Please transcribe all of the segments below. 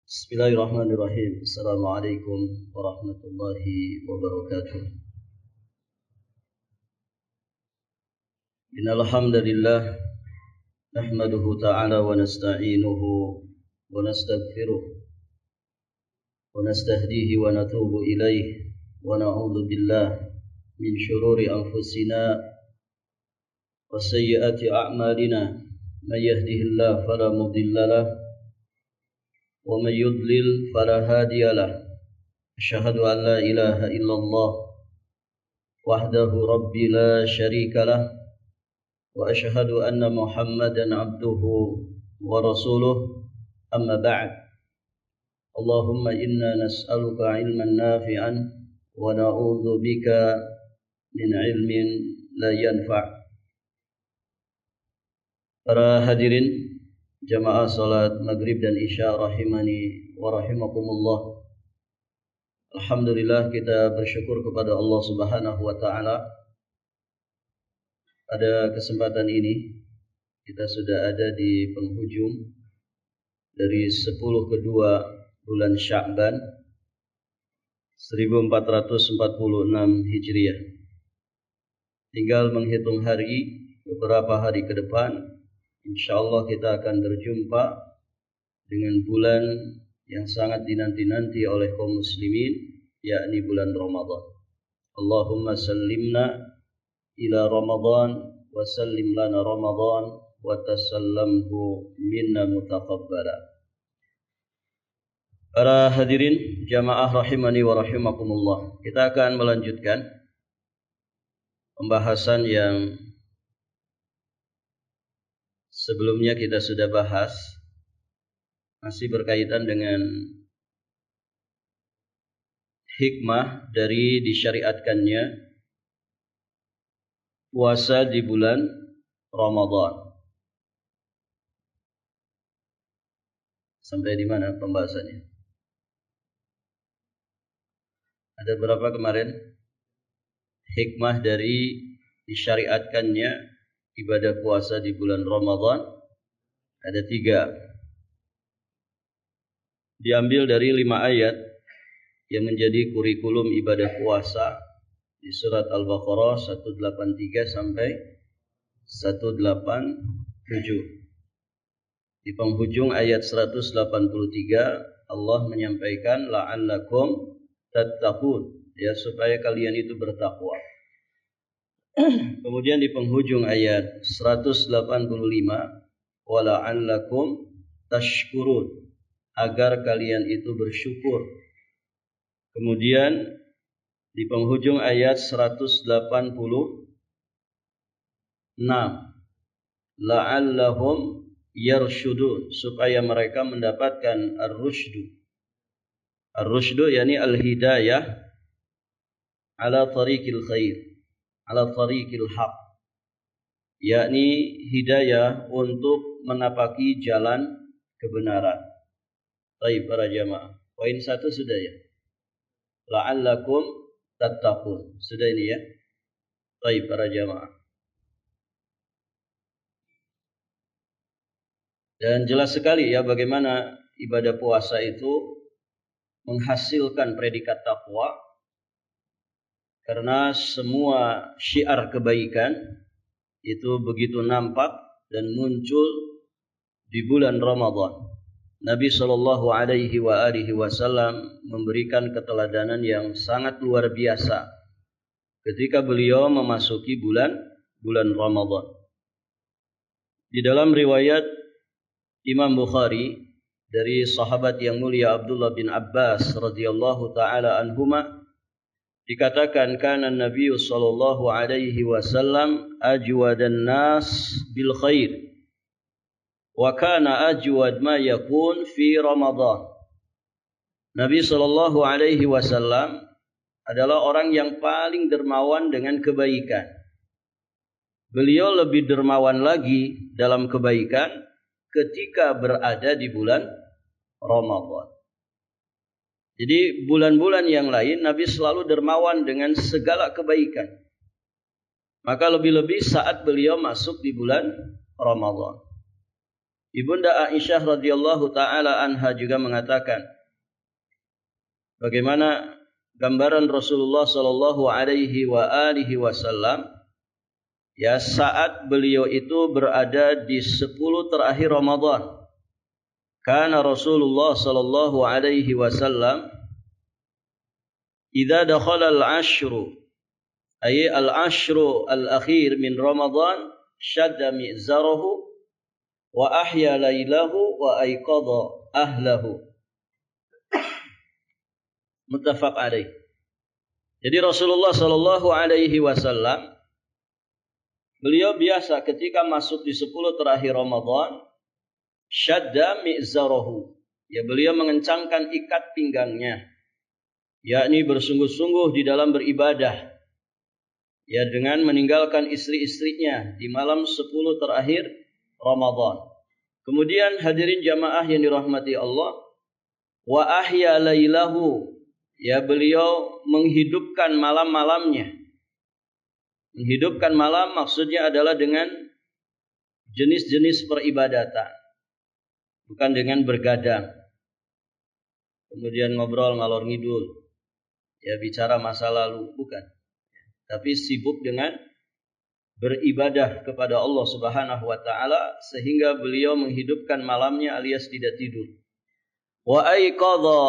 Bismillahirrahmanirrahim. Assalamualaikum warahmatullahi wabarakatuh. Innal hamdalillah nahmaduhu ta'ala wa nasta'inuhu wa nastaghfiruh wa nastahdihi wa natubu ilayhi wa na'udzu billah min shururi anfusina wa sayyiati a'malina may yahdihillahu fala mudilla lahu ومن يضلل فلا هادي له أشهد أن لا إله إلا الله وحده ربي لا شريك له وأشهد أن محمدا عبده ورسوله أما بعد اللهم إنا نسألك علما نافعا ونعوذ بك من علم لا ينفع. Para hadirin jamaah salat maghrib dan isya rahimani wa rahimakumullah. Alhamdulillah, kita bersyukur kepada Allah Subhanahu wa taala. Pada kesempatan ini kita sudah ada di penghujung dari 10 kedua bulan Sya'ban 1446 Hijriah. Tinggal menghitung hari, beberapa hari ke depan InsyaAllah kita akan berjumpa dengan bulan yang sangat dinanti-nanti oleh kaum muslimin, yakni bulan Ramadan. Allahumma sallimna ila Ramadan wa sallim lana Ramadan wa tasallamhu minna mutaqabbala. Para hadirin jamaah rahimani wa rahimakumullah, kita akan melanjutkan pembahasan yang sebelumnya kita sudah bahas, masih berkaitan dengan hikmah dari disyariatkannya puasa di bulan Ramadan. Sampai di mana pembahasannya? Ada berapa kemarin? Hikmah dari disyariatkannya ibadah puasa di bulan Ramadan ada 3. Diambil dari 5 ayat yang menjadi kurikulum ibadah puasa di surat Al-Baqarah 183 sampai 187. Di penghujung ayat 183 Allah menyampaikan la'allakum tattaqun, ya, supaya kalian itu bertakwa. Kemudian di penghujung ayat 185 wala'allakum tashkurun, agar kalian itu bersyukur. Kemudian di penghujung ayat 186 la'allahum yarshudun, supaya mereka mendapatkan ar-rusydu. Ar-rusydu yakni al-hidayah ala tariqil khair, ala tariqil haq, yakni hidayah untuk menapaki jalan kebenaran. Baik para jamaah, poin 1 sudah ya, la'allakum tattaqun, sudah ini ya. Baik para jamaah, dan jelas sekali ya bagaimana ibadah puasa itu menghasilkan predikat takwa. Karena semua syiar kebaikan itu begitu nampak dan muncul di bulan Ramadan. Nabi SAW memberikan keteladanan yang sangat luar biasa ketika beliau memasuki bulan Ramadan. Di dalam riwayat Imam Bukhari dari sahabat yang mulia Abdullah bin Abbas radhiyallahu taala anhuma, dikatakan kana Nabi sallallahu alaihi wasallam ajwadan nas bil khair wa kana ajwad ma yakun fi Ramadan. Nabi sallallahu alaihi wasallam adalah orang yang paling dermawan dengan kebaikan. Beliau lebih dermawan lagi dalam kebaikan ketika berada di bulan Ramadan. Jadi bulan-bulan yang lain Nabi selalu dermawan dengan segala kebaikan. Maka lebih-lebih saat beliau masuk di bulan Ramadan. Ibunda Aisyah radhiyallahu taala anha juga mengatakan bagaimana gambaran Rasulullah sallallahu alaihi wasallam ya saat beliau itu berada di 10 terakhir Ramadan. Kana Rasulullah sallallahu alaihi wasallam idza dakhala al-ashru ay al-ashru al-akhir min Ramadan shadda mi'zarahu wa ahya lailahu wa ayqadha ahlahu. Muttafaq alaih. Jadi Rasulullah sallallahu alaihi wasallam beliau biasa ketika masuk di 10 terakhir Ramadan syadda mi'zarahu. Ya beliau mengencangkan ikat pinggangnya. Yakni bersungguh-sungguh di dalam beribadah. Ya dengan meninggalkan istri-istrinya di malam 10 terakhir Ramadan. Kemudian hadirin jamaah yang dirahmati Allah, wa ahya lailahu, ya beliau menghidupkan malam-malamnya. Menghidupkan malam maksudnya adalah dengan jenis-jenis peribadatan, bukan dengan bergadang. Kemudian ngobrol ngalor ngidul, ya bicara masa lalu, bukan. Tapi sibuk dengan beribadah kepada Allah Subhanahu wa taala sehingga beliau menghidupkan malamnya alias tidak tidur. Wa aiqadha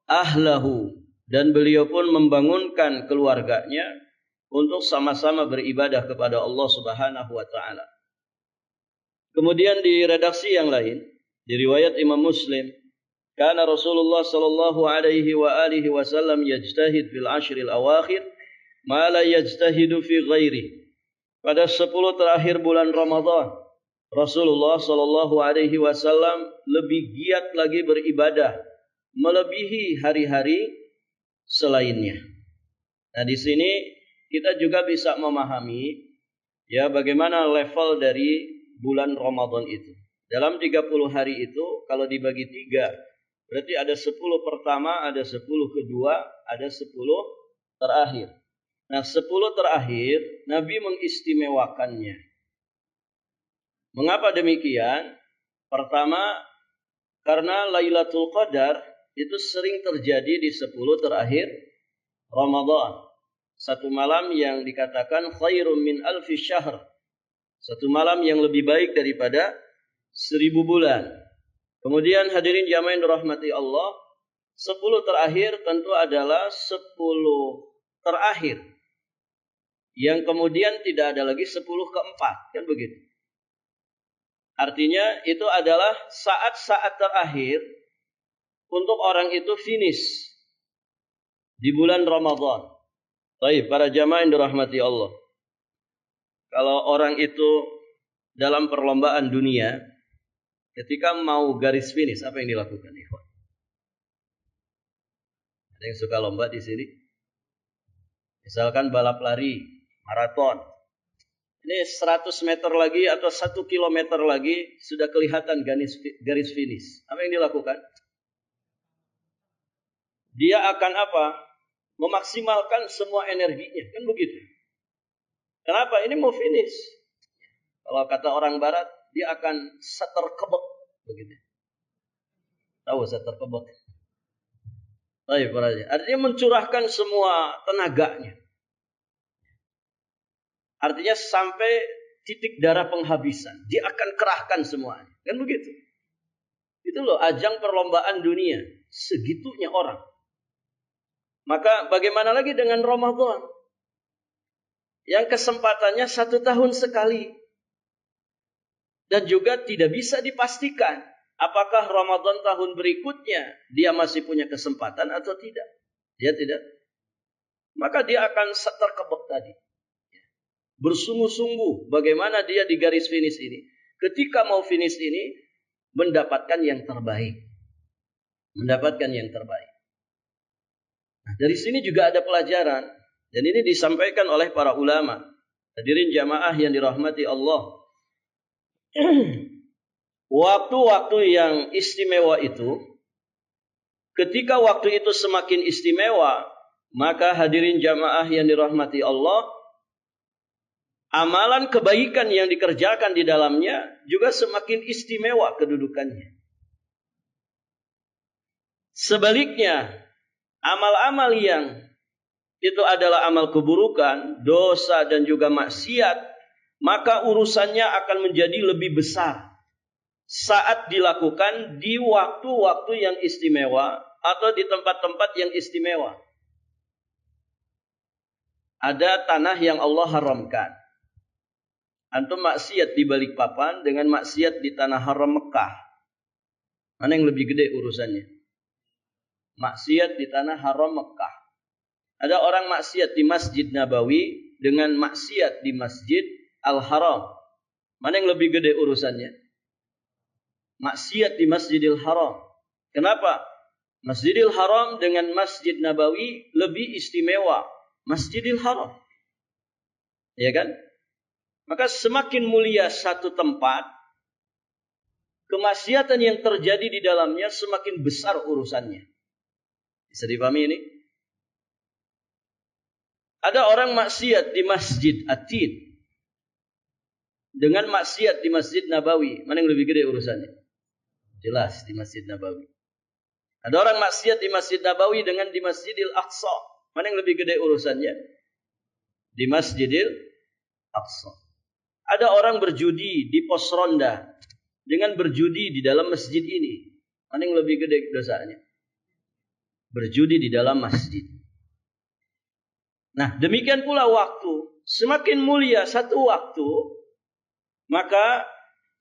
ahlahu, dan beliau pun membangunkan keluarganya untuk sama-sama beribadah kepada Allah Subhanahu wa taala. Kemudian di redaksi yang lain, di riwayat Imam Muslim, kana Rasulullah sallallahu alaihi wasallam yajtahid fil ashril awakhir ma la yajtahidu fi ghairihi. Pada 10 terakhir bulan Ramadan, Rasulullah sallallahu alaihi wasallam lebih giat lagi beribadah, melebihi hari-hari selainnya. Nah, di sini kita juga bisa memahami ya bagaimana level dari bulan Ramadan itu. Dalam 30 hari itu kalau dibagi 3, berarti ada 10 pertama, ada 10 kedua, ada 10 terakhir. Nah, 10 terakhir Nabi mengistimewakannya. Mengapa demikian? Pertama, karena Lailatul Qadar itu sering terjadi di 10 terakhir Ramadan. Satu malam yang dikatakan khairum min alfi syahr. Satu malam yang lebih baik daripada 1000 bulan. Kemudian hadirin jamaah yang dirahmati Allah, 10 terakhir tentu adalah 10 terakhir. Yang kemudian tidak ada lagi 10 keempat, kan begitu. Artinya itu adalah saat-saat terakhir untuk orang itu finish di bulan Ramadan. Baik, para jamaah yang dirahmati Allah. Kalau orang itu dalam perlombaan dunia, ketika mau garis finish, apa yang dilakukan? Ada yang suka lomba di sini? Misalkan balap lari maraton. Ini 100 meter lagi atau 1 kilometer lagi sudah kelihatan garis finish. Apa yang dilakukan? Dia akan apa? Memaksimalkan semua energinya. Kan begitu. Kenapa? Ini mau finish. Kalau kata orang barat, dia akan seterkebek. Begitu. Tahu seterkebek? Baik, artinya mencurahkan semua tenaganya. Artinya sampai titik darah penghabisan. Dia akan kerahkan semuanya. Kan begitu. Itu loh ajang perlombaan dunia. Segitunya orang. Maka bagaimana lagi dengan Ramadan? Yang kesempatannya 1 tahun sekali. Dan juga tidak bisa dipastikan. Apakah Ramadan tahun berikutnya dia masih punya kesempatan atau tidak. Dia tidak. Maka dia akan terkebek tadi. Bersungguh-sungguh bagaimana dia di garis finish ini. Ketika mau finish ini, mendapatkan yang terbaik. Mendapatkan yang terbaik. Nah, dari sini juga ada pelajaran. Dan ini disampaikan oleh para ulama. Hadirin jamaah yang dirahmati Allah. Waktu-waktu yang istimewa itu, ketika waktu itu semakin istimewa, maka hadirin jamaah yang dirahmati Allah, amalan kebaikan yang dikerjakan di dalamnya juga semakin istimewa kedudukannya. Sebaliknya, amal-amal yang itu adalah amal keburukan, dosa dan juga maksiat, maka urusannya akan menjadi lebih besar saat dilakukan di waktu-waktu yang istimewa atau di tempat-tempat yang istimewa. Ada tanah yang Allah haramkan. Antum maksiat di Balikpapan dengan maksiat di tanah haram Mekah. Mana yang lebih gede urusannya? Maksiat di tanah haram Mekah. Ada orang maksiat di Masjid Nabawi dengan maksiat di Masjid Al-Haram. Mana yang lebih gede urusannya? Maksiat di Masjidil Haram. Kenapa? Masjidil Haram dengan Masjid Nabawi lebih istimewa. Masjidil Haram. Ya kan? Maka semakin mulia satu tempat, kemaksiatan yang terjadi di dalamnya semakin besar urusannya. Bisa dipahami ini? Ada orang maksiat di Masjid Atid dengan maksiat di Masjid Nabawi. Mana yang lebih gede urusannya? Jelas di Masjid Nabawi. Ada orang maksiat di Masjid Nabawi dengan di Masjidil Aqsa. Mana yang lebih gede urusannya? Di Masjidil Aqsa. Ada orang berjudi di pos ronda dengan berjudi di dalam masjid ini. Mana yang lebih gede dosanya? Berjudi di dalam masjid. Nah, demikian pula waktu. Semakin mulia satu waktu, maka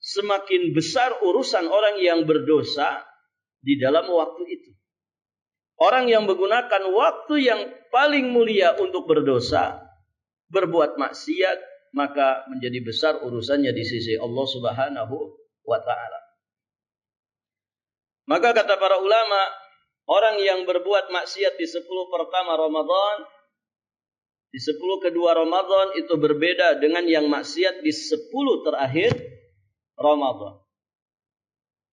semakin besar urusan orang yang berdosa di dalam waktu itu. Orang yang menggunakan waktu yang paling mulia untuk berdosa, berbuat maksiat, maka menjadi besar urusannya di sisi Allah Subhanahu wa ta'ala. Maka kata para ulama, orang yang berbuat maksiat di 10 pertama Ramadan, di 10 kedua Ramadan itu berbeda dengan yang maksiat di 10 terakhir Ramadan.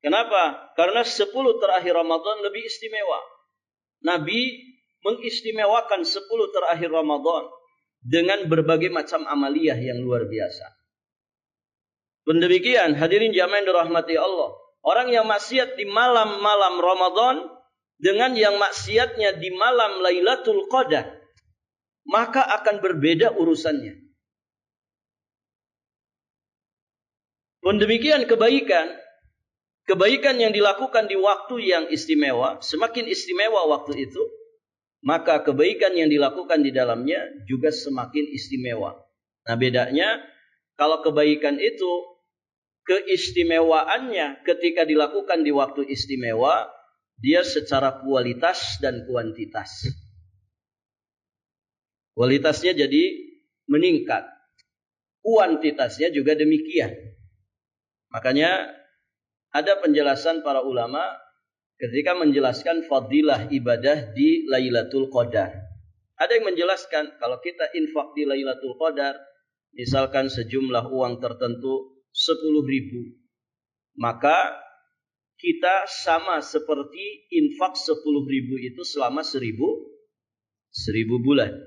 Kenapa? Karena 10 terakhir Ramadan lebih istimewa. Nabi mengistimewakan 10 terakhir Ramadan dengan berbagai macam amaliyah yang luar biasa. Demikian, hadirin jamaah yang dirahmati Allah. Orang yang maksiat di malam-malam Ramadan dengan yang maksiatnya di malam Lailatul Qadar, maka akan berbeda urusannya. Demikian kebaikan yang dilakukan di waktu yang istimewa, semakin istimewa waktu itu, maka kebaikan yang dilakukan di dalamnya juga semakin istimewa. Nah, bedanya kalau kebaikan itu keistimewaannya ketika dilakukan di waktu istimewa, dia secara kualitas dan kuantitas. Kualitasnya jadi meningkat. Kuantitasnya juga demikian. Makanya ada penjelasan para ulama ketika menjelaskan fadilah ibadah di Lailatul Qadar. Ada yang menjelaskan kalau kita infak di Lailatul Qadar, misalkan sejumlah uang tertentu 10.000, maka kita sama seperti infak 10.000 itu selama 1.000 bulan.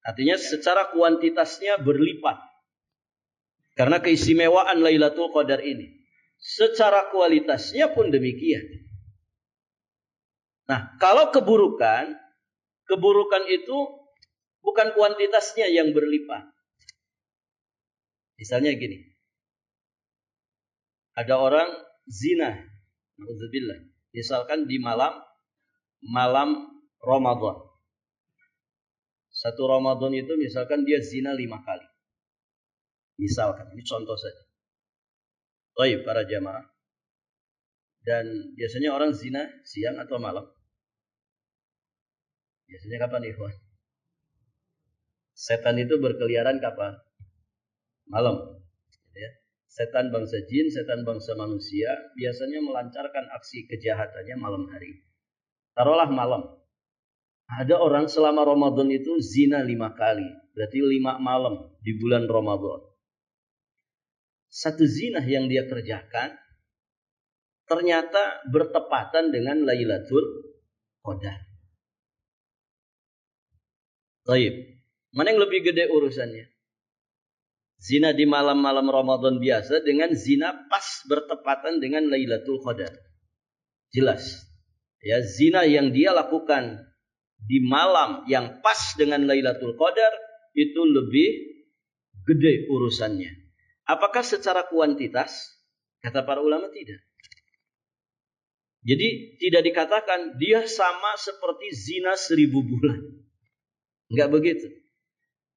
Artinya secara kuantitasnya berlipat. Karena keistimewaan Lailatul Qadar ini. Secara kualitasnya pun demikian. Nah, kalau keburukan itu bukan kuantitasnya yang berlipat. Misalnya gini. Ada orang zina. Na'udzubillah. Misalkan di malam Ramadan. Satu Ramadan itu misalkan dia zina 5 kali. Misalkan, ini contoh saja. Baik para jamaah. Dan biasanya orang zina siang atau malam? Biasanya kapan ikhwan? Setan itu berkeliaran kapan? Malam. Ya. Setan bangsa jin, setan bangsa manusia biasanya melancarkan aksi kejahatannya malam hari. Taruhlah malam. Ada orang selama Ramadan itu zina 5 kali. Berarti 5 malam di bulan Ramadan. Satu zina yang dia kerjakan ternyata bertepatan dengan Lailatul Qadar. Baik. Mana yang lebih gede urusannya? Zina di malam-malam Ramadan biasa dengan zina pas bertepatan dengan Lailatul Qadar. Jelas. Ya, zina yang dia lakukan di malam yang pas dengan Lailatul Qadar itu lebih gede urusannya. Apakah secara kuantitas? Kata para ulama tidak. Jadi tidak dikatakan dia sama seperti zina 1000 bulan. Enggak begitu.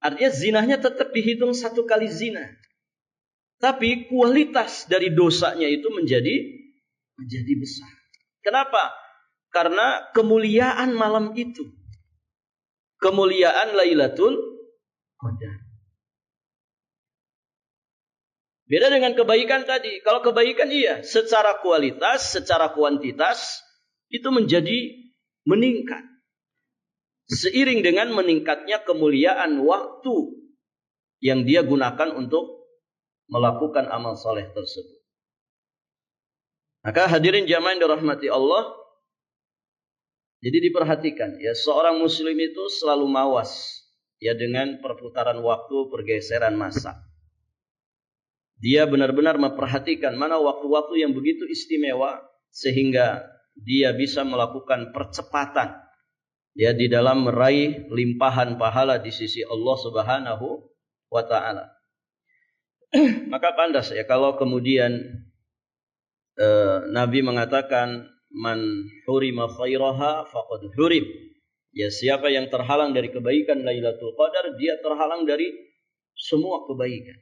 Artinya zinahnya tetap dihitung satu kali zina. Tapi kualitas dari dosanya itu menjadi besar. Kenapa? Karena kemuliaan malam itu. Kemuliaan Lailatul Qadar. Beda dengan kebaikan tadi. Kalau kebaikan iya, secara kualitas, secara kuantitas itu menjadi meningkat. Seiring dengan meningkatnya kemuliaan waktu yang dia gunakan untuk melakukan amal soleh tersebut. Maka hadirin jamaah yang dirahmati Allah, jadi diperhatikan ya, seorang muslim itu selalu mawas ya dengan perputaran waktu, pergeseran masa. Dia benar-benar memperhatikan mana waktu-waktu yang begitu istimewa sehingga dia bisa melakukan percepatan ya di dalam meraih limpahan pahala di sisi Allah Subhanahu wa taala. Maka pantas ya kalau kemudian Nabi mengatakan man hurima khairaha faqad hurim. Ya, siapa yang terhalang dari kebaikan Lailatul Qadar, dia terhalang dari semua kebaikan.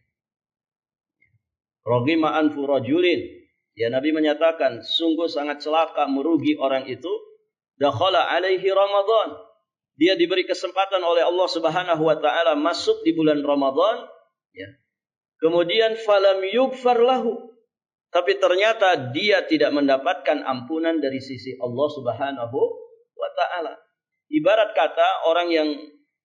Raghima anfu rajulin. Ya, Nabi menyatakan sungguh sangat celaka, merugi orang itu dakhala alaihi Ramadan. Dia diberi kesempatan oleh Allah Subhanahu wa taala masuk di bulan Ramadan, ya. Kemudian falam yughfar lahu. Tapi ternyata dia tidak mendapatkan ampunan dari sisi Allah Subhanahu wa taala. Ibarat kata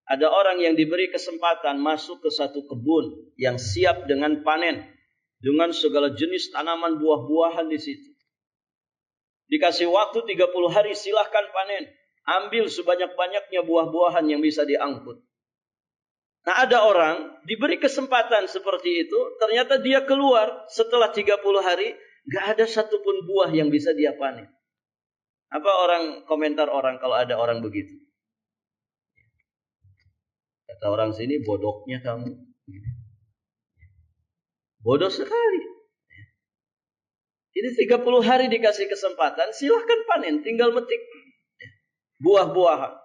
ada orang yang diberi kesempatan masuk ke satu kebun yang siap dengan panen dengan segala jenis tanaman buah-buahan di situ. Dikasih waktu 30 hari, silahkan panen. Ambil sebanyak-banyaknya buah-buahan yang bisa diangkut. Nah, ada orang diberi kesempatan seperti itu, ternyata dia keluar setelah 30 hari, gak ada satupun buah yang bisa dia panen. Apa komentar orang kalau ada orang begitu? Kata orang sini, bodohnya kamu. Bodoh sekali. Ini 30 hari dikasih kesempatan, silahkan panen, tinggal metik buah-buahan.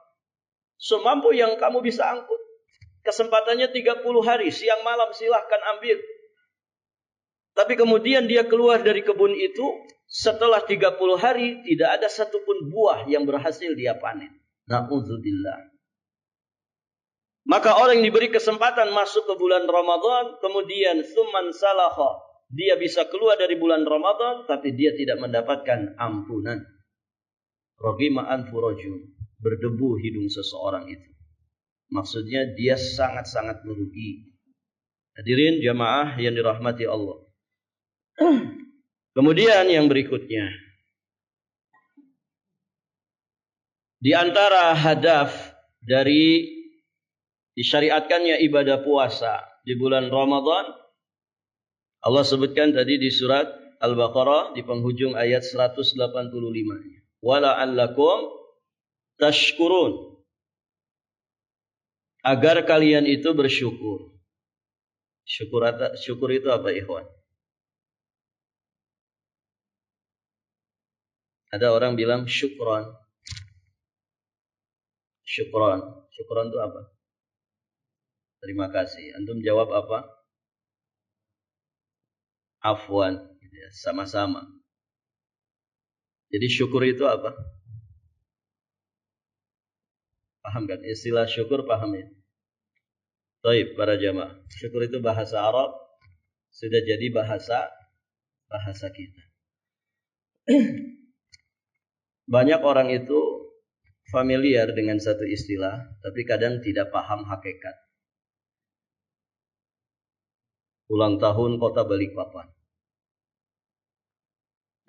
Semampu yang kamu bisa angkut. Kesempatannya 30 hari, siang malam silahkan ambil. Tapi kemudian dia keluar dari kebun itu, setelah 30 hari, tidak ada satupun buah yang berhasil dia panen. Na'udzubillah. Maka orang yang diberi kesempatan masuk ke bulan Ramadan, kemudian summan salakha, dia bisa keluar dari bulan Ramadan, tapi dia tidak mendapatkan ampunan. Raghima anfu rajul, berdebu hidung seseorang itu. Maksudnya dia sangat-sangat merugi. Hadirin jamaah yang dirahmati Allah. Kemudian yang berikutnya, di antara hadaf dari disyariatkannya ibadah puasa di bulan Ramadan, Allah sebutkan tadi di surat Al-Baqarah di penghujung ayat 185. Wala'allakum tashkurun. Agar kalian itu bersyukur. Syukur itu apa, ikhwan? Ada orang bilang syukran. Syukran. Syukran itu apa? Terima kasih. Antum jawab apa? Afwan. Sama-sama. Jadi syukur itu apa? Paham kan? Istilah syukur paham ya? Baik, para jamaah. Syukur itu bahasa Arab. Sudah jadi bahasa kita. Banyak orang itu familiar dengan satu istilah, tapi kadang tidak paham hakikat. Ulang tahun Kota Balikpapan.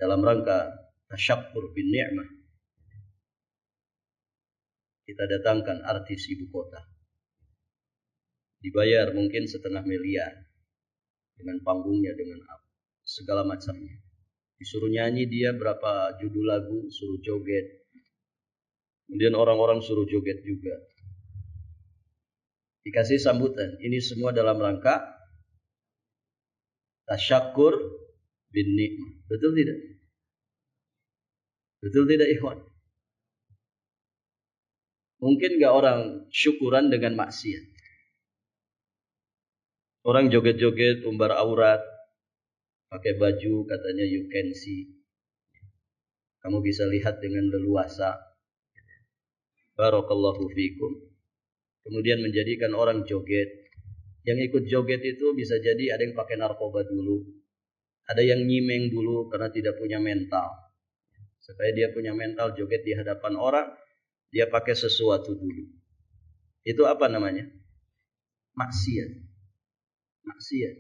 Dalam rangka tasyakkur bin ni'mah, kita datangkan artis ibu kota. Dibayar mungkin 500 miliar. dengan panggungnya, dengan apa, segala macamnya. Disuruh nyanyi dia berapa judul lagu, suruh joget. Kemudian orang-orang suruh joget juga. Dikasih sambutan. Ini semua dalam rangka tasyakur bin nikmah. Betul tidak? Betul tidak, ikhwan? Mungkin gak orang syukuran dengan maksiat? Orang joget-joget, umbar aurat, pakai baju, katanya you can see. Kamu bisa lihat dengan leluasa. Barakallahu fikum. Kemudian menjadikan orang joget. Yang ikut joget itu bisa jadi ada yang pakai narkoba dulu. Ada yang nyimeng dulu karena tidak punya mental. Supaya dia punya mental joget di hadapan orang, dia pakai sesuatu dulu. Itu apa namanya? Maksiat. Maksiat.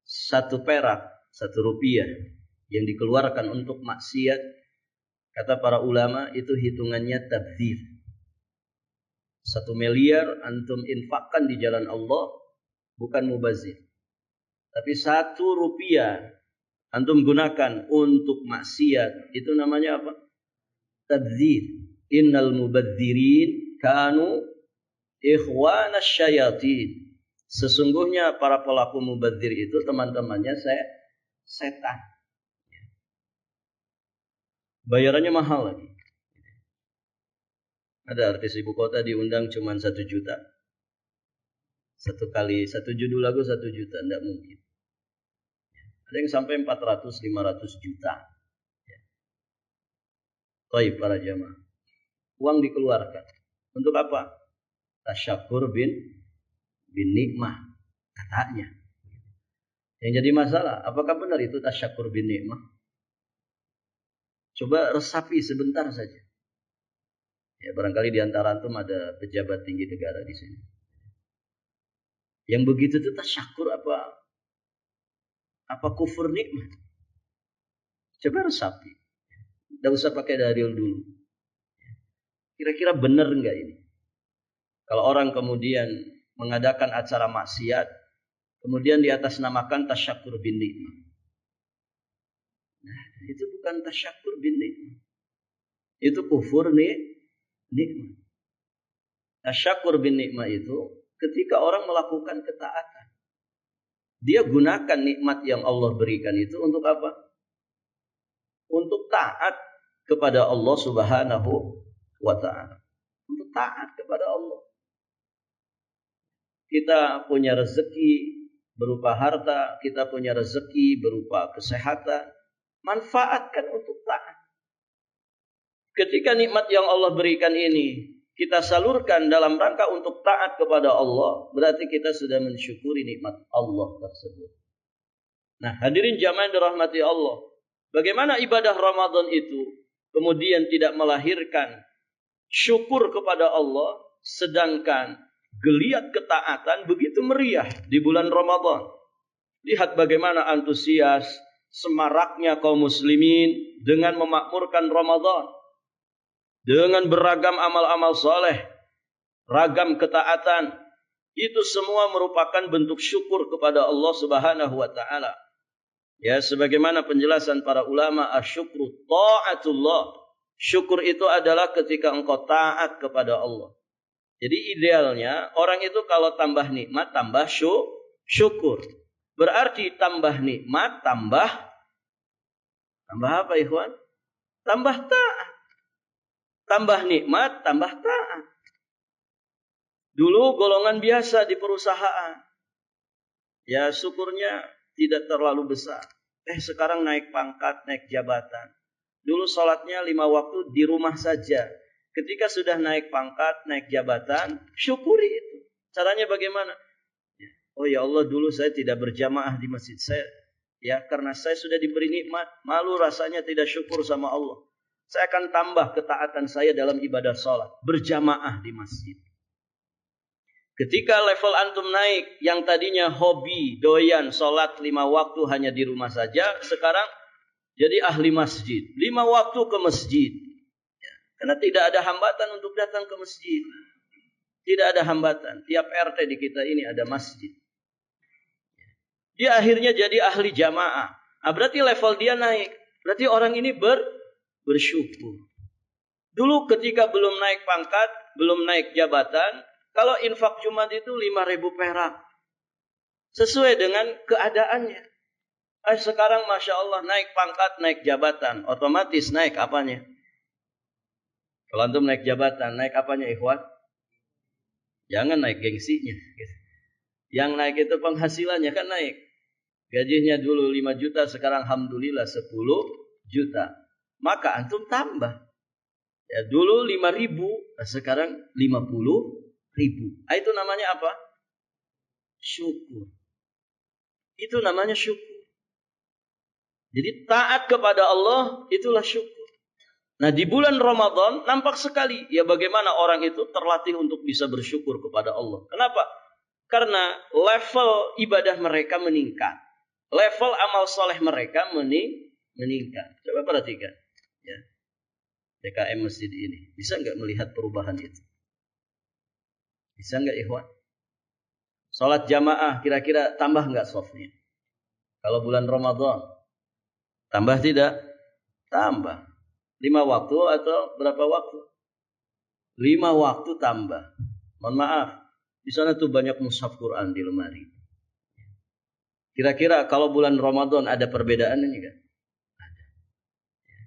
1 perak, 1 rupiah yang dikeluarkan untuk maksiat, kata para ulama itu hitungannya tabdzir. 1 miliar antum infakkan di jalan Allah, bukan mubazir. Tapi 1 rupiah antum gunakan untuk maksiat, itu namanya apa? Tabdzir. Innal mubadzirin kanu ikhwanas syayatin. Sesungguhnya para pelaku mubadzir itu teman-temannya setan. Bayarannya mahal lagi. Ada artis ibu kota diundang cuma 1 juta. 1 judul lagu 1 juta, tidak mungkin. Ada yang sampai 400-500 juta. Baik para jamaah. Uang dikeluarkan. Untuk apa? Tasyakur bin nikmah, katanya. Yang jadi masalah, apakah benar itu tasyakur bin nikmah? Coba resapi sebentar saja. Ya, barangkali di antara antum ada pejabat tinggi negara di sini. Yang begitu itu tasyakur apa kufur nikmat? Coba resapi. Tidak usah pakai dalil dulu. Kira-kira benar enggak ini? Kalau orang kemudian mengadakan acara maksiat, kemudian di atas namakan tasyakur bin nikmah. Nah, itu bukan tasyakur bin nikmah. Itu kufur nikmah. Tasyakur bin nikmah itu ketika orang melakukan ketaatan. Dia gunakan nikmat yang Allah berikan itu untuk apa? Untuk taat kepada Allah Subhanahu wa ta'ala. Untuk taat kepada Allah. Kita punya rezeki berupa harta, kita punya rezeki berupa kesehatan. Manfaatkan untuk taat. Ketika nikmat yang Allah berikan ini kita salurkan dalam rangka untuk taat kepada Allah, berarti kita sudah mensyukuri nikmat Allah tersebut. Nah, hadirin jamaah dirahmati Allah. Bagaimana ibadah Ramadan itu kemudian tidak melahirkan syukur kepada Allah, sedangkan geliat ketaatan begitu meriah di bulan Ramadan. Lihat bagaimana antusias, semaraknya kaum muslimin dengan memakmurkan Ramadan. Dengan beragam amal-amal soleh, ragam ketaatan, itu semua merupakan bentuk syukur kepada Allah Subhanahu wa ta'ala. Ya, sebagaimana penjelasan para ulama, asyukru ta'atullah. Syukur itu adalah ketika engkau taat kepada Allah. Jadi idealnya orang itu kalau tambah nikmat, tambah syukur. Berarti tambah nikmat, tambah apa ikhwan? Tambah taat. Tambah nikmat, tambah taat. Dulu golongan biasa di perusahaan. Ya syukurnya tidak terlalu besar. Sekarang naik pangkat, naik jabatan. Dulu sholatnya 5 waktu di rumah saja. Ketika sudah naik pangkat, naik jabatan, syukuri itu. Caranya bagaimana? Oh ya Allah, dulu saya tidak berjamaah di masjid saya. Ya, karena saya sudah diberi nikmat, malu rasanya tidak syukur sama Allah. Saya akan tambah ketaatan saya dalam ibadah sholat, berjamaah di masjid. Ketika level antum naik, yang tadinya hobi, doyan, sholat 5 waktu hanya di rumah saja, sekarang jadi ahli masjid. 5 waktu ke masjid. Ya, karena tidak ada hambatan untuk datang ke masjid. Tidak ada hambatan. Tiap RT di kita ini ada masjid. Dia akhirnya jadi ahli jamaah. Nah, berarti level dia naik. Berarti orang ini bersyukur. Dulu ketika belum naik pangkat, belum naik jabatan, kalau infak Jumat itu 5.000 perak. Sesuai dengan keadaannya. Sekarang Masya Allah naik pangkat, naik jabatan. Otomatis naik apanya? Kalau antum naik jabatan, naik apanya ikhwan? Jangan naik gengsinya. Yang naik itu penghasilannya kan naik. Gajinya dulu 5 juta, sekarang alhamdulillah 10 juta. Maka antum tambah. Ya, dulu 5.000, sekarang 50.000. Itu namanya apa? Syukur. Itu namanya syukur. Jadi taat kepada Allah itulah syukur. Nah, di bulan Ramadan nampak sekali ya bagaimana orang itu terlatih untuk bisa bersyukur kepada Allah. Kenapa? Karena level ibadah mereka meningkat. Level amal soleh mereka meningkat. Coba perhatikan. Ya. DKM masjid ini. Bisa nggak melihat perubahan itu? Bisa nggak ikhwan? Salat jamaah kira-kira tambah nggak softnya? Kalau bulan Ramadan. Tambah tidak? Tambah. 5 waktu atau berapa waktu? 5 waktu tambah. Mohon maaf. Di sana tuh banyak mushaf Quran di lemari. Kira-kira kalau bulan Ramadan ada perbedaan ini kan? Ada.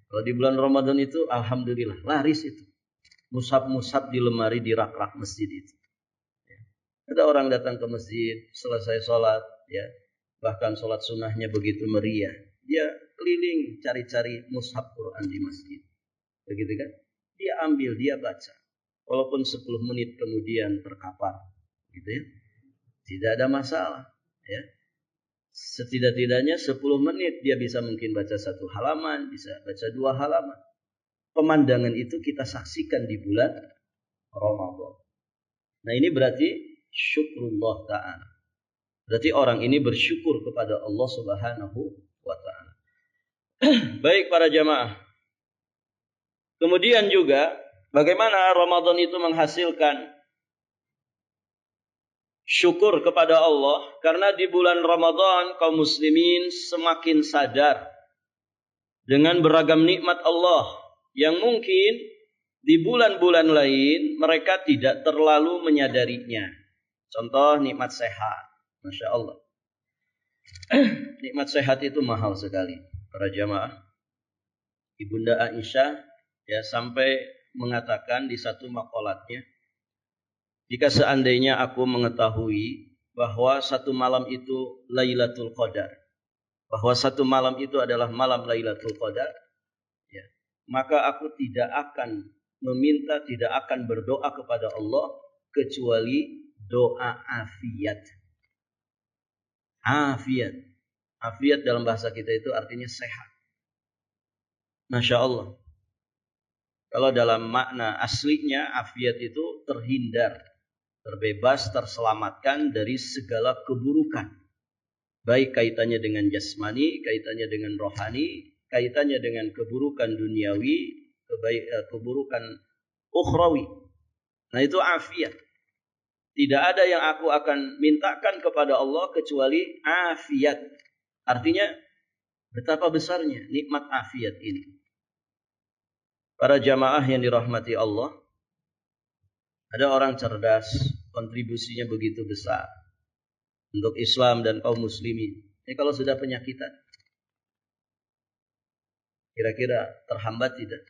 Kalau di bulan Ramadan itu alhamdulillah laris itu. Mushaf-mushaf di lemari di rak-rak masjid itu. Ada orang datang ke masjid selesai sholat, ya, bahkan sholat sunnahnya begitu meriah. Dia keliling cari-cari mushaf Quran di masjid. Begitu kan? Dia ambil, dia baca. Walaupun 10 menit kemudian terkapar. Gitu ya. Tidak ada masalah. Ya. Setidak-tidaknya 10 menit dia bisa mungkin baca 1 halaman, bisa baca 2 halaman. Pemandangan itu kita saksikan di bulan Ramadan. Nah, ini berarti syukrullah ta'ala. Berarti orang ini bersyukur kepada Allah Subhanahu wa ta'ala. Baik para jamaah. Kemudian juga bagaimana Ramadan itu menghasilkan syukur kepada Allah, karena di bulan Ramadan kaum muslimin semakin sadar dengan beragam nikmat Allah yang mungkin di bulan-bulan lain mereka tidak terlalu menyadarinya. Contoh nikmat sehat. Masya Allah. Nikmat sehat itu mahal sekali para jamaah. Ibunda Aisyah ya sampai mengatakan di satu maqalatnya, jika seandainya aku mengetahui bahwa satu malam itu Lailatul Qadar, bahwa satu malam itu adalah malam Lailatul Qadar, ya, maka aku tidak akan meminta, tidak akan berdoa kepada Allah kecuali doa afiat. Afiat. Afiat dalam bahasa kita itu artinya sehat. Masya Allah. Kalau dalam makna aslinya afiat itu terhindar, terbebas, terselamatkan dari segala keburukan. Baik kaitannya dengan jasmani, kaitannya dengan rohani, kaitannya dengan keburukan duniawi, keburukan ukhrawi. Nah itu afiat. Tidak ada yang aku akan mintakan kepada Allah kecuali afiat. Artinya betapa besarnya nikmat afiat ini. Para jamaah yang dirahmati Allah, ada orang cerdas, kontribusinya begitu besar untuk Islam dan kaum muslimin. Ini kalau sudah penyakitan, kira-kira terhambat tidak?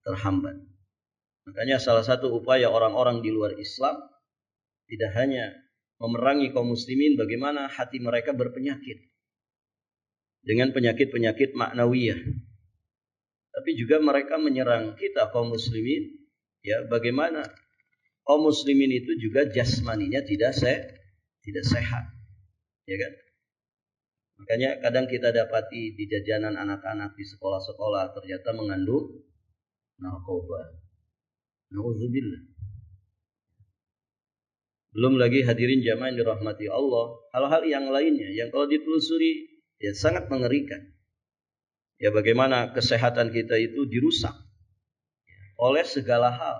Terhambat. Makanya salah satu upaya orang-orang di luar Islam tidak hanya memerangi kaum muslimin, bagaimana hati mereka berpenyakit dengan penyakit-penyakit maknawiyah, tapi juga mereka menyerang kita kaum muslimin, ya bagaimana kaum muslimin itu juga jasmaninya tidak sehat, ya kan? Makanya kadang kita dapati di jajanan anak-anak di sekolah-sekolah ternyata mengandung narkoba. Nauzubillah. Belum lagi hadirin jamaah yang dirahmati Allah, hal-hal yang lainnya yang kalau ditelusuri ya sangat mengerikan. Ya bagaimana kesehatan kita itu dirusak oleh segala hal,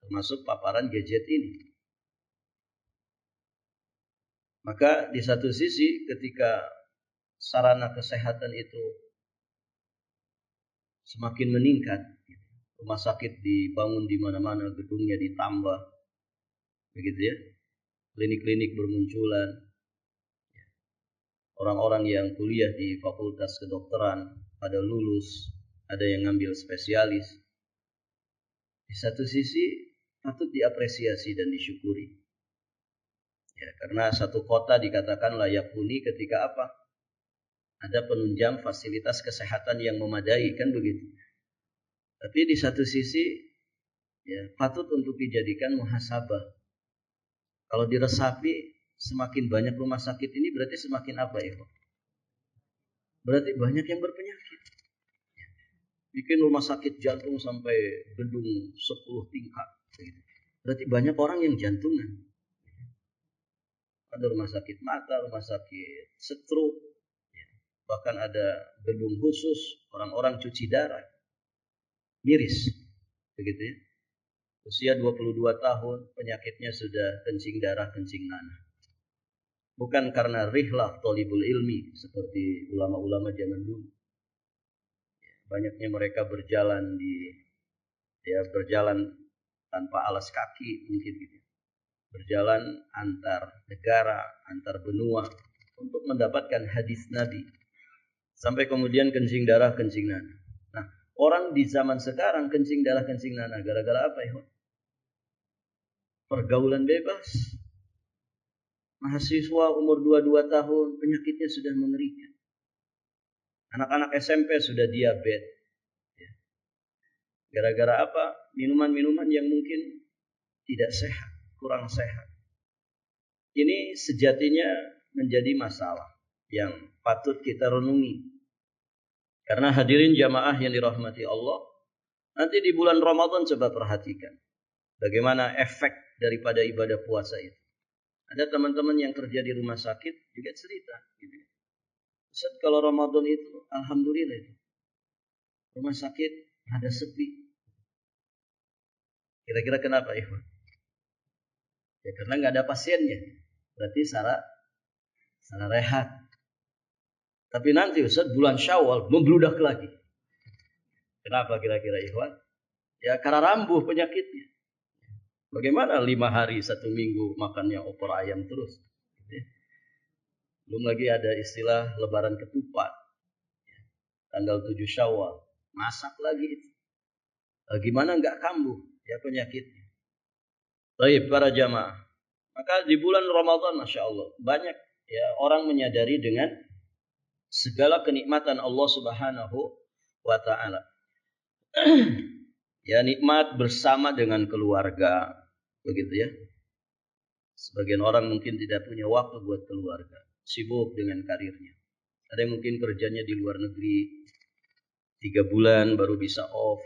termasuk paparan gadget ini. Maka di satu sisi ketika sarana kesehatan itu semakin meningkat, rumah sakit dibangun di mana-mana, gedungnya ditambah, begitu ya, klinik-klinik bermunculan, orang-orang yang kuliah di fakultas kedokteran ada lulus, ada yang ngambil spesialis. Di satu sisi patut diapresiasi dan disyukuri. Ya, karena satu kota dikatakan layak huni ketika apa? Ada penunjang fasilitas kesehatan yang memadai, kan begitu. Tapi di satu sisi ya, patut untuk dijadikan muhasabah. Kalau diresapi semakin banyak rumah sakit ini berarti semakin apa ya? Berarti banyak yang berpenyakit. Bikin rumah sakit jantung sampai gedung 10 tingkat. Berarti banyak orang yang jantungan. Ada rumah sakit mata, rumah sakit stroke, bahkan ada gedung khusus orang-orang cuci darah. Miris, begitu ya. Usia 22 tahun, penyakitnya sudah kencing darah, kencing nanah. Bukan karena rihlah thalibul ilmi, seperti ulama-ulama zaman dulu. Banyaknya mereka berjalan berjalan tanpa alas kaki mungkin gitu. Berjalan antar negara, antar benua untuk mendapatkan hadis Nabi. Sampai kemudian kencing darah, kencing nanah. Nah, orang di zaman sekarang kencing darah, kencing nanah gara-gara apa ya? Pergaulan bebas. Mahasiswa umur 22 tahun, penyakitnya sudah mengerikan. Anak-anak SMP sudah diabetes. Gara-gara apa? Minuman-minuman yang mungkin tidak sehat, kurang sehat. Ini sejatinya menjadi masalah yang patut kita renungi. Karena hadirin jamaah yang dirahmati Allah, nanti di bulan Ramadan coba perhatikan bagaimana efek daripada ibadah puasa itu. Ada teman-teman yang kerja di rumah sakit juga cerita gitu. Ustaz, kalau Ramadan itu alhamdulillah itu rumah sakit ada sepi. Kira-kira kenapa Ikhwan? Ya karena nggak ada pasiennya. Berarti salah rehat. Tapi nanti Ustaz bulan Syawal membludak lagi. Kenapa kira-kira Ikhwan? Ya karena rambuh penyakitnya. Bagaimana 5 hari 1 minggu makannya opor ayam terus? Belum lagi ada istilah lebaran ketupat. Tanggal 7 Syawal. Masak lagi itu. Gimana nggak kambuh ya penyakitnya. Baik para jamaah. Maka di bulan Ramadan Masya Allah banyak ya orang menyadari dengan segala kenikmatan Allah Subhanahu wa ta'ala. Ya nikmat bersama dengan keluarga. Begitu ya. Sebagian orang mungkin tidak punya waktu buat keluarga. Sibuk dengan karirnya. Ada yang mungkin kerjanya di luar negeri. 3 bulan baru bisa off.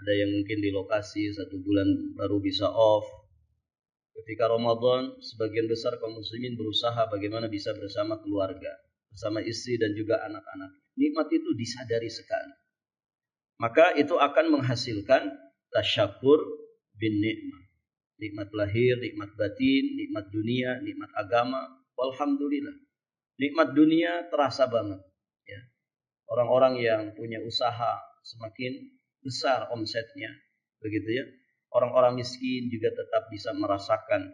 Ada yang mungkin di lokasi 1 bulan baru bisa off. Ketika Ramadan, sebagian besar kaum muslimin berusaha bagaimana bisa bersama keluarga, bersama istri dan juga anak-anak. Nikmat itu disadari sekali. Maka itu akan menghasilkan tasyakur bin nikmat. Nikmat lahir, nikmat batin, nikmat dunia, nikmat agama. Walhamdulillah. Nikmat dunia terasa banget. Ya. Orang-orang yang punya usaha semakin besar omsetnya. Begitu ya. Orang-orang miskin juga tetap bisa merasakan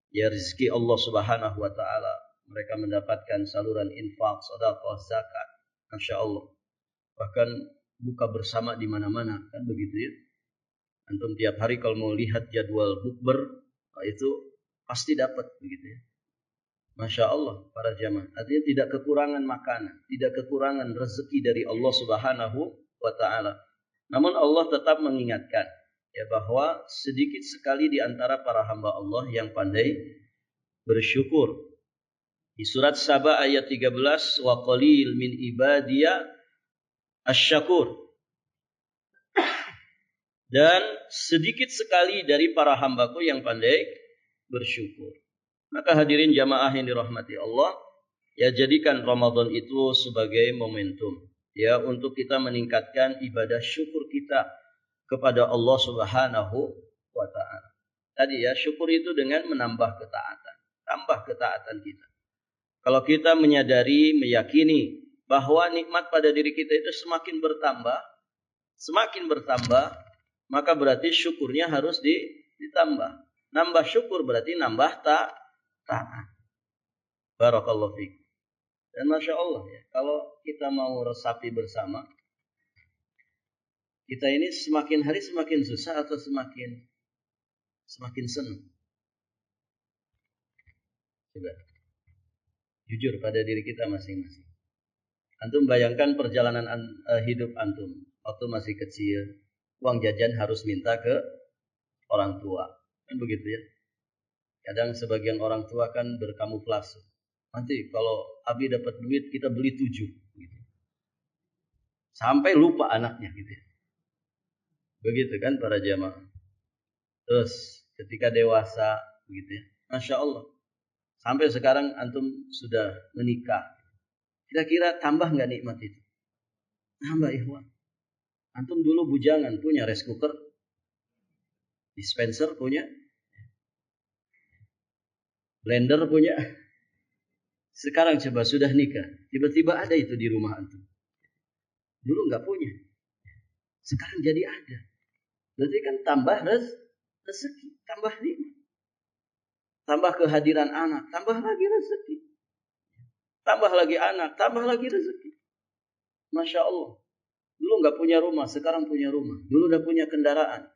ya rezeki Allah Subhanahu wa taala. Mereka mendapatkan saluran infak, sedekah, zakat. Masya Allah. Bahkan buka bersama di mana-mana kan begitu ya. Antum tiap hari kalau mau lihat jadwal bukber itu pasti dapat begitu ya. Masya Allah para jamaah. Artinya tidak kekurangan makanan, tidak kekurangan rezeki dari Allah Subhanahu wa taala. Namun Allah tetap mengingatkan ya bahwa sedikit sekali di antara para hamba Allah yang pandai bersyukur. Di surat Saba ayat 13, wa qalil min ibadiya asyakur. Dan sedikit sekali dari para hambaku yang pandai bersyukur. Maka hadirin jamaah yang dirahmati Allah, ya jadikan Ramadan itu sebagai momentum ya untuk kita meningkatkan ibadah syukur kita kepada Allah Subhanahu wa taala. Tadi ya syukur itu dengan menambah ketaatan. tambah ketaatan kita. Kalau kita menyadari, meyakini bahwa nikmat pada diri kita itu semakin bertambah, maka berarti syukurnya harus ditambah. Nambah syukur berarti nambah taat. Barakallahu fiik. Dan Masya Allah ya, kalau kita mau resapi bersama, kita ini semakin hari semakin susah atau semakin senang? Coba jujur pada diri kita masing-masing. Antum bayangkan perjalanan hidup antum waktu masih kecil, uang jajan harus minta ke orang tua, kan begitu ya? Kadang sebagian orang tua kan berkamuflase. Nanti kalau Abi dapat duit kita beli 7, gitu. Sampai lupa anaknya gitu ya. Begitu kan para jamaah. Terus ketika dewasa begitu ya, Masya Allah. Sampai sekarang antum sudah menikah. Kira-kira tambah nggak nikmat itu? Tambah, ikhwan. Antum dulu bujangan punya rice cooker, dispenser punya, blender punya. Sekarang coba sudah nikah, tiba-tiba ada itu di rumah antum. Dulu nggak punya, sekarang jadi ada. Berarti kan tambah rezeki, tambah nikmat. Tambah kehadiran anak, tambah lagi rezeki. Tambah lagi anak, tambah lagi rezeki. Masya Allah. Dulu nggak punya rumah, sekarang punya rumah. Dulu udah punya kendaraan,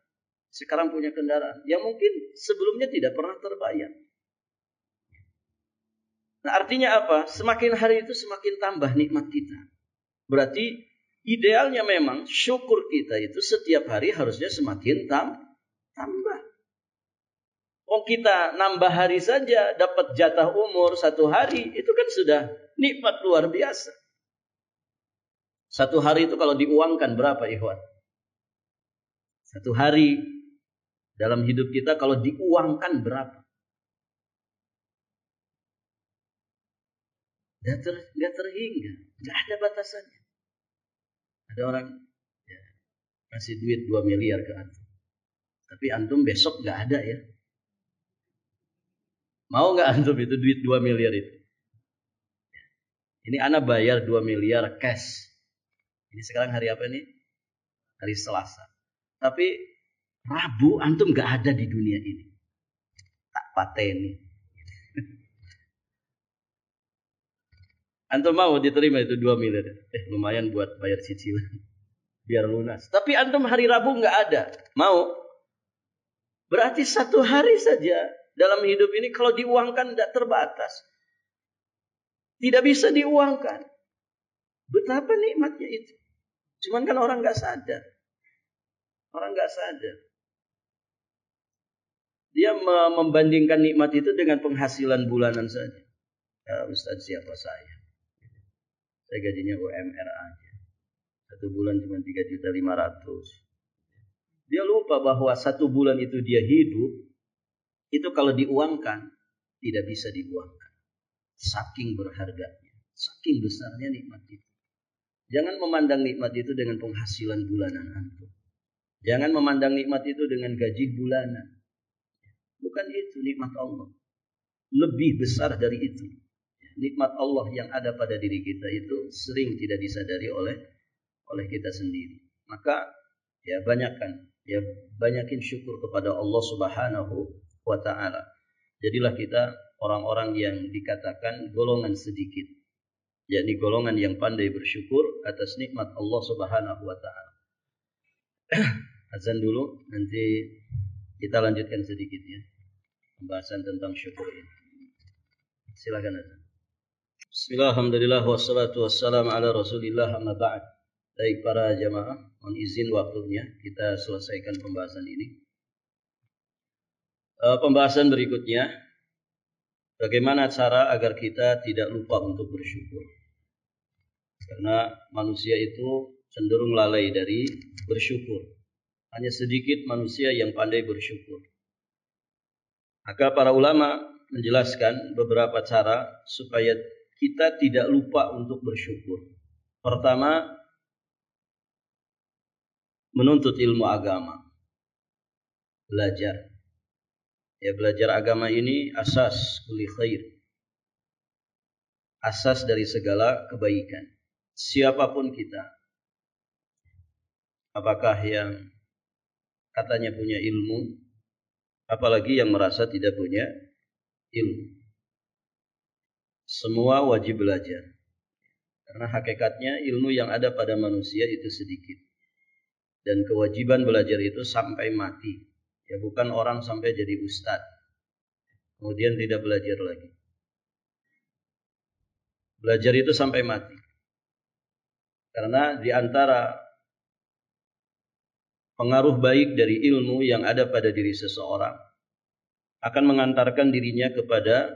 sekarang punya kendaraan. Yang mungkin sebelumnya tidak pernah terbayang. Nah artinya apa? Semakin hari itu semakin tambah nikmat kita. Berarti idealnya memang syukur kita itu setiap hari harusnya semakin tambah. Oh kita nambah hari saja dapat jatah umur 1 hari, itu kan sudah nikmat luar biasa. 1 hari itu kalau diuangkan berapa ikhwan? 1 hari dalam hidup kita kalau diuangkan berapa? Gak terhingga, gak ada batasannya. Ada orang ya, kasih duit 2 miliar ke antum, tapi antum besok gak ada ya. Mau gak antum itu duit 2 miliar itu? Ini anak bayar 2 miliar cash. Ini sekarang hari apa nih? Hari Selasa. Tapi Rabu antum gak ada di dunia ini. Tak pateni. Antum mau diterima itu 2 miliar. Lumayan buat bayar cicilan. Biar lunas. Tapi antum hari Rabu gak ada. Mau? Berarti 1 hari saja dalam hidup ini kalau diuangkan tidak terbatas. Tidak bisa diuangkan. Betapa nikmatnya itu. Cuman kan orang gak sadar. Orang gak sadar. Dia membandingkan nikmat itu dengan penghasilan bulanan saja. Ya Ustaz siapa saya? Saya gajinya UMR aja. 1 bulan cuma 3.500.000. Dia lupa bahwa 1 bulan itu dia hidup. Itu kalau diuangkan tidak bisa diuangkan. Saking berharganya. Saking besarnya nikmat itu. Jangan memandang nikmat itu dengan penghasilan bulanan antum. Jangan memandang nikmat itu dengan gaji bulanan. Bukan itu nikmat Allah. Lebih besar dari itu. Nikmat Allah yang ada pada diri kita itu sering tidak disadari oleh kita sendiri. Maka ya banyakin syukur kepada Allah Subhanahu wa taala. Jadilah kita orang-orang yang dikatakan golongan sedikit, yakni golongan yang pandai bersyukur atas nikmat Allah Subhanahu wa taala. Azan dulu, nanti kita lanjutkan sedikit ya pembahasan tentang syukur ini. Silakan azan. Bismillah, alhamdulillah, wassalatu wassalamu ala rasulillah, amma ba'd. Baik para jamaah, mohon izin waktunya kita selesaikan pembahasan ini. Pembahasan berikutnya, bagaimana cara agar kita tidak lupa untuk bersyukur. Karena manusia itu cenderung lalai dari bersyukur. Hanya sedikit manusia yang pandai bersyukur. Maka para ulama menjelaskan beberapa cara supaya kita tidak lupa untuk bersyukur. Pertama, menuntut ilmu agama. Belajar. Ya, belajar agama ini asas kulli khair. Asas dari segala kebaikan. Siapapun kita. Apakah yang katanya punya ilmu, apalagi yang merasa tidak punya ilmu. Semua wajib belajar. Karena hakikatnya ilmu yang ada pada manusia itu sedikit. Dan kewajiban belajar itu sampai mati. Ya, bukan orang sampai jadi ustadz, kemudian tidak belajar lagi. Belajar itu sampai mati. Karena di antara pengaruh baik dari ilmu yang ada pada diri seseorang akan mengantarkan dirinya kepada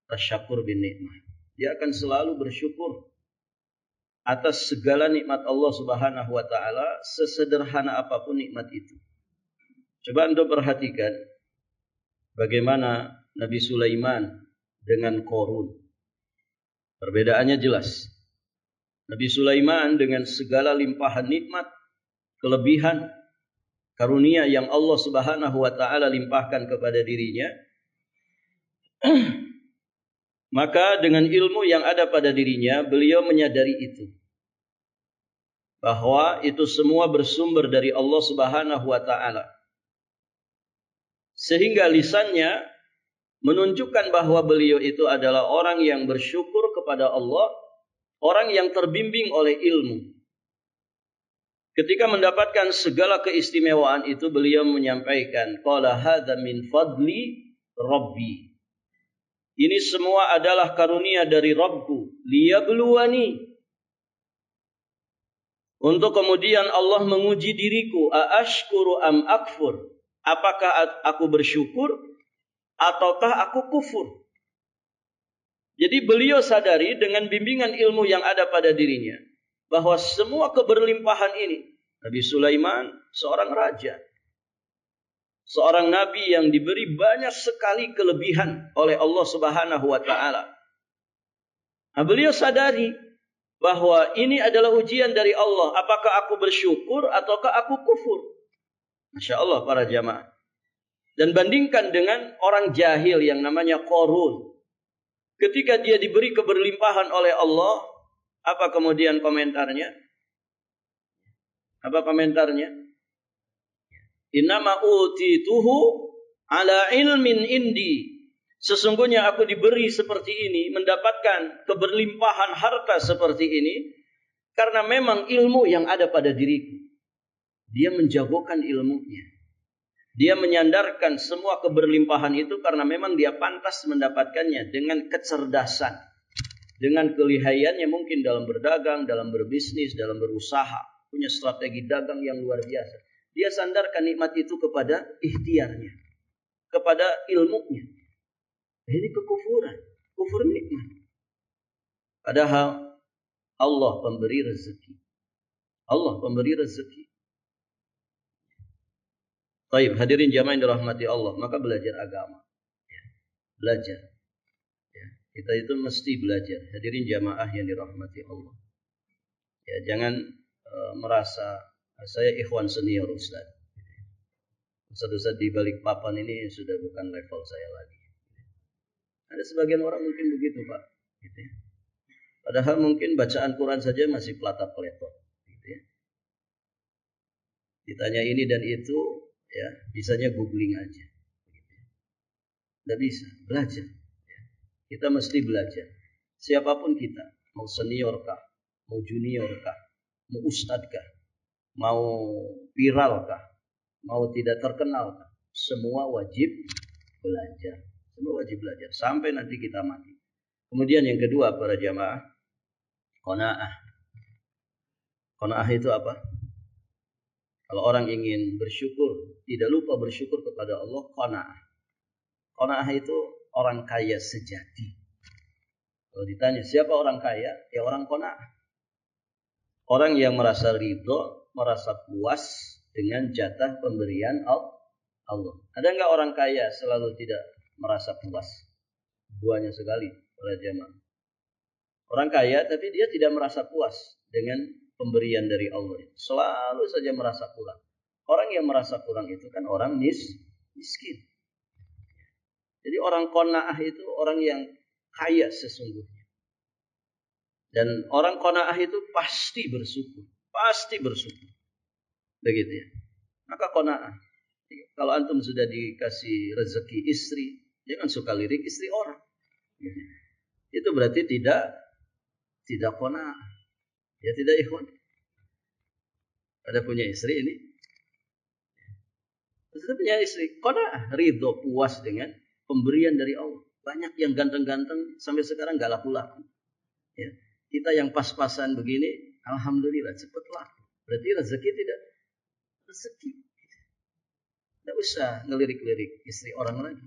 tasyakur bin nikmah. Dia akan selalu bersyukur atas segala nikmat Allah Subhanahu wa taala, sesederhana apapun nikmat itu. Coba Anda perhatikan bagaimana Nabi Sulaiman dengan Qarun. Perbedaannya jelas. Nabi Sulaiman dengan segala limpahan nikmat, kelebihan, karunia yang Allah Subhanahu wa taala limpahkan kepada dirinya, maka dengan ilmu yang ada pada dirinya, beliau menyadari itu. Bahwa itu semua bersumber dari Allah Subhanahu wa taala. Sehingga lisannya menunjukkan bahwa beliau itu adalah orang yang bersyukur kepada Allah, orang yang terbimbing oleh ilmu. Ketika mendapatkan segala keistimewaan itu, beliau menyampaikan, qala hadza min fadli rabbi. Ini semua adalah karunia dari Rabbku, liyabluwani. Untuk kemudian Allah menguji diriku, aashkuru am akfur. Apakah aku bersyukur ataukah aku kufur? Jadi beliau sadari dengan bimbingan ilmu yang ada pada dirinya, bahwa semua keberlimpahan ini, Nabi Sulaiman seorang raja, seorang nabi yang diberi banyak sekali kelebihan oleh Allah Subhanahu wa taala. Nah, beliau sadari bahwa ini adalah ujian dari Allah, apakah aku bersyukur ataukah aku kufur. Masya Allah para jamaah. Dan bandingkan dengan orang jahil yang namanya Qarun. Ketika dia diberi keberlimpahan oleh Allah, apa kemudian komentarnya? Apa komentarnya? Innama utituhu ala ilmin indi. Sesungguhnya aku diberi seperti ini, mendapatkan keberlimpahan harta seperti ini, karena memang ilmu yang ada pada diriku. Dia menjagokan ilmunya. Dia menyandarkan semua keberlimpahan itu karena memang dia pantas mendapatkannya dengan kecerdasan. Dengan kelihayannya mungkin dalam berdagang, dalam berbisnis, dalam berusaha. Punya strategi dagang yang luar biasa. Dia sandarkan nikmat itu kepada ikhtiarnya. Kepada ilmunya. Ini kekufuran. Kufur nikmat. Padahal Allah pemberi rezeki. Allah pemberi rezeki. Baik, hadirin jamaah yang dirahmati Allah, maka belajar agama. Ya, belajar. Ya, kita itu mesti belajar. Hadirin jamaah yang dirahmati Allah. Ya, jangan merasa saya ikhwan senior Ustaz. Ustaz-ustaz di balik papan ini sudah bukan level saya lagi. Ada sebagian orang mungkin begitu, Pak. Gitu ya. Padahal mungkin bacaan Quran saja masih pelata-peletot. Gitu ya. Ditanya ini dan itu, ya, bisanya googling aja. Tidak bisa, belajar. Ya. Kita mesti belajar. Siapapun kita, mau seniorkah, mau juniorkah, mau ustadkah, mau viralkah, mau tidak terkenalkah, semua wajib belajar. Semua wajib belajar sampai nanti kita mati. Kemudian yang kedua para jamaah, qanaah. Qanaah itu apa? Kalau orang ingin bersyukur, tidak lupa bersyukur kepada Allah, qanaah. Qanaah itu orang kaya sejati. Kalau ditanya siapa orang kaya, ya orang qanaah. Orang yang merasa ridho, merasa puas dengan jatah pemberian Allah. Ada enggak orang kaya selalu tidak merasa puas? Banyak sekali para jamaah. Orang kaya tapi dia tidak merasa puas dengan pemberian dari Allah. Selalu saja merasa kurang. Orang yang merasa kurang itu kan orang miskin. Jadi orang qanaah itu orang yang kaya sesungguhnya. Dan orang qanaah itu pasti bersyukur. Pasti bersyukur. Begitu ya. Maka qanaah. Kalau antum sudah dikasih rezeki istri, jangan suka lirik istri orang. Itu berarti tidak qanaah. Ya tidak ikhwan. Ada punya istri ini. Sudah punya istri. Qanaah, ridho, puas dengan pemberian dari Allah. Banyak yang ganteng-ganteng sampai sekarang gak laku-laku. Ya. Kita yang pas-pasan begini, alhamdulillah cepat laku. Berarti rezeki tidak rezeki. Tidak usah ngelirik-lirik istri orang lagi.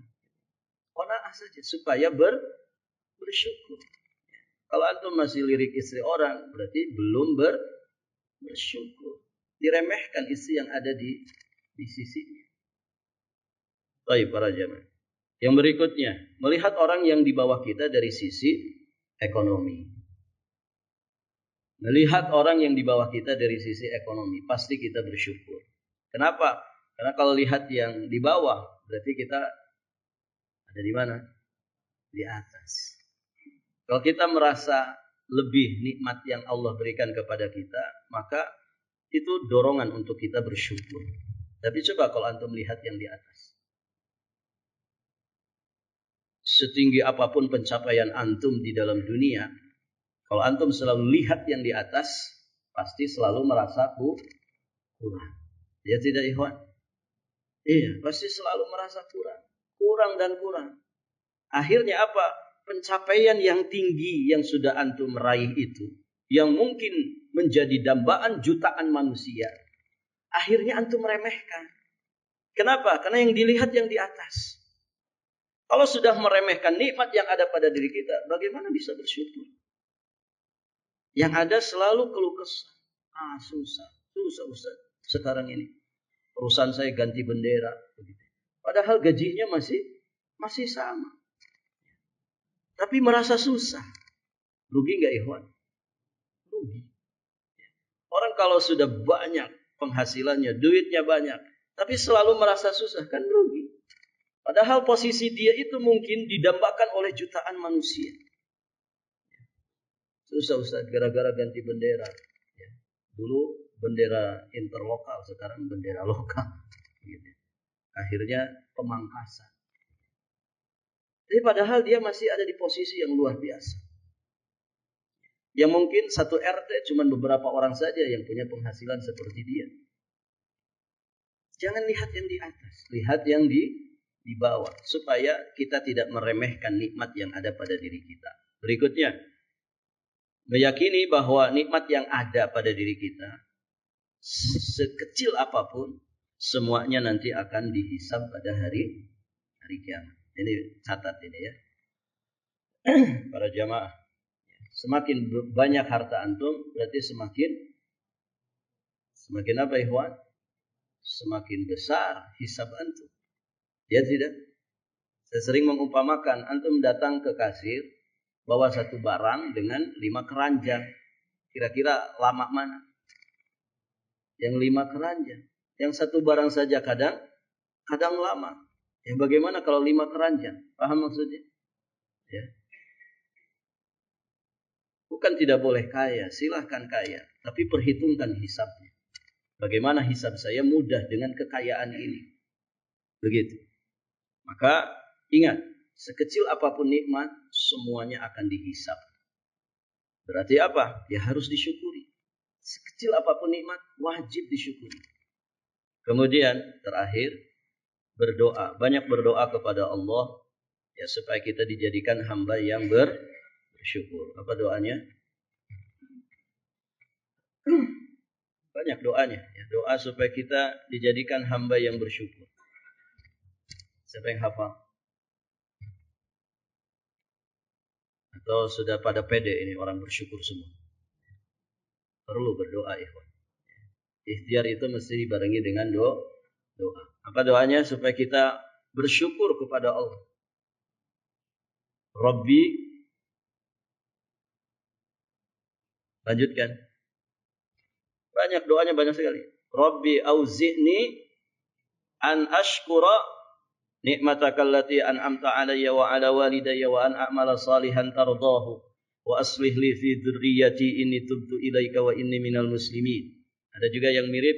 Qanaah saja supaya bersyukur. Kalau antum masih lirik istri orang, berarti belum bersyukur. Diremehkan istri yang ada di sisinya. Baik para jamaah. Yang berikutnya, melihat orang yang di bawah kita dari sisi ekonomi. Melihat orang yang di bawah kita dari sisi ekonomi, pasti kita bersyukur. Kenapa? Karena kalau lihat yang di bawah, berarti kita ada di mana? Di atas. Kalau kita merasa lebih nikmat yang Allah berikan kepada kita, maka itu dorongan untuk kita bersyukur. Tapi coba kalau antum lihat yang di atas. Setinggi apapun pencapaian antum di dalam dunia, kalau antum selalu lihat yang di atas, pasti selalu merasa kurang. Ya tidak ikhwan? Iya, pasti selalu merasa kurang. Kurang dan kurang. Akhirnya apa? Pencapaian yang tinggi yang sudah antum meraih itu, yang mungkin menjadi dambaan jutaan manusia, akhirnya antum meremehkan. Kenapa? Karena yang dilihat yang di atas. Kalau sudah meremehkan nikmat yang ada pada diri kita, bagaimana bisa bersyukur? Yang ada selalu keluh kesah. Susah Ustaz. Sekarang ini perusahaan saya ganti bendera, begitu. Padahal gajinya masih sama. Tapi merasa susah. Rugi nggak ikhwan? Rugi. Orang kalau sudah banyak penghasilannya, duitnya banyak, tapi selalu merasa susah, kan rugi. Padahal posisi dia itu mungkin didambakan oleh jutaan manusia. Susah Ustaz, gara-gara ganti bendera. Ya. Dulu bendera interlokal, sekarang bendera lokal. Gitu. Akhirnya pemangkasan. Tapi padahal dia masih ada di posisi yang luar biasa. Yang mungkin satu RT cuma beberapa orang saja yang punya penghasilan seperti dia. Jangan lihat yang di atas, lihat yang di bawah, supaya kita tidak meremehkan nikmat yang ada pada diri kita. Berikutnya, meyakini bahwa nikmat yang ada pada diri kita, sekecil apapun, semuanya nanti akan dihisab pada hari kiamat. Ini catat ini ya. Para jamaah, semakin banyak harta antum, berarti semakin apa ikhwan? Semakin besar hisab antum. Ya tidak? Saya sering mengumpamakan, antum datang ke kasir, bawa satu barang dengan 5 keranjang. Kira-kira lama mana? Yang 5 keranjang. Yang satu barang saja kadang lama. Ya bagaimana kalau 5 keranjang? Paham maksudnya? Ya. Bukan tidak boleh kaya, silahkan kaya. Tapi perhitungkan hisabnya. Bagaimana hisab saya mudah dengan kekayaan ini? Begitu. Maka ingat, sekecil apapun nikmat, semuanya akan dihisab. Berarti apa? Ya harus disyukuri. Sekecil apapun nikmat, wajib disyukuri. Kemudian terakhir, berdoa. Banyak berdoa kepada Allah, ya supaya kita dijadikan hamba yang bersyukur. Apa doanya? Banyak doanya. Ya, doa supaya kita dijadikan hamba yang bersyukur. Siapa yang hafal? Atau sudah pada pede ini orang bersyukur semua? Perlu berdoa ikhwan. Ikhtiar itu mesti dibarengi dengan doa. Apa doanya? Supaya kita bersyukur kepada Allah. Rabbi, lanjutkan. Banyak doanya, banyak sekali. Rabbi auzi'ni an ashkura ni'mataka allati an'amta 'alayya wa 'ala walidayya wa an a'mala salihan tardahu wa aslih li fi dzurriyyati inni tubtu ilaika wa inni minal muslimin. Ada juga yang mirip,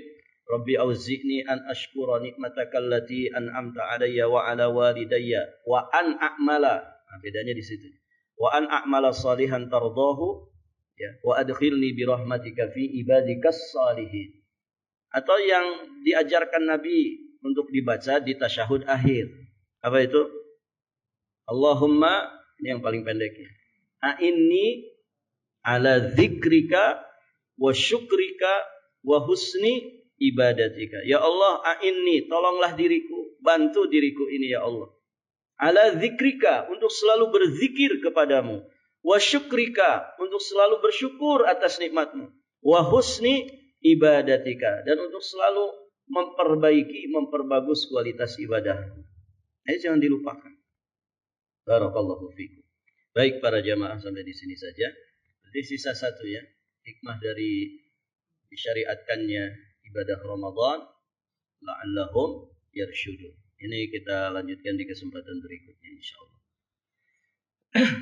Rabbi auzi'ni an ashkura ni'mataka allati an'amta 'alayya wa 'ala walidayya wa an a'mala. Nah, bedanya di situ. Wa an a'mala salihan tardahu ya wa adkhilni bi rahmatika fi ibadikas salihin. Atau yang diajarkan Nabi untuk dibaca di tasyahud akhir. Apa itu? Allahumma, ini yang paling pendeknya. A'inni ala dzikrika wa syukrika wa husni ibadatika. Ya Allah, a'inni, tolonglah diriku, bantu diriku ini ya Allah. Ala dzikrika, untuk selalu berzikir kepadamu. Wa syukrika, untuk selalu bersyukur atas nikmatmu. Wa husni ibadatika, dan untuk selalu memperbagus kualitas ibadahmu. Jangan dilupakan. Barakallahu fikum. Baik para jamaah, sampai di sini saja. Berarti sisa satu ya, hikmah dari disyariatkannya ibadah Ramadan, la'allahum yarsyudun. Ini kita lanjutkan di kesempatan berikutnya insyaallah.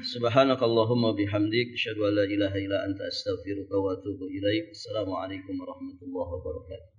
Subhanakallahumma bihamdik, asyhadu an la ilaha illa anta astaghfiruka wa atubu ilaik. Assalamualaikum warahmatullahi wabarakatuh.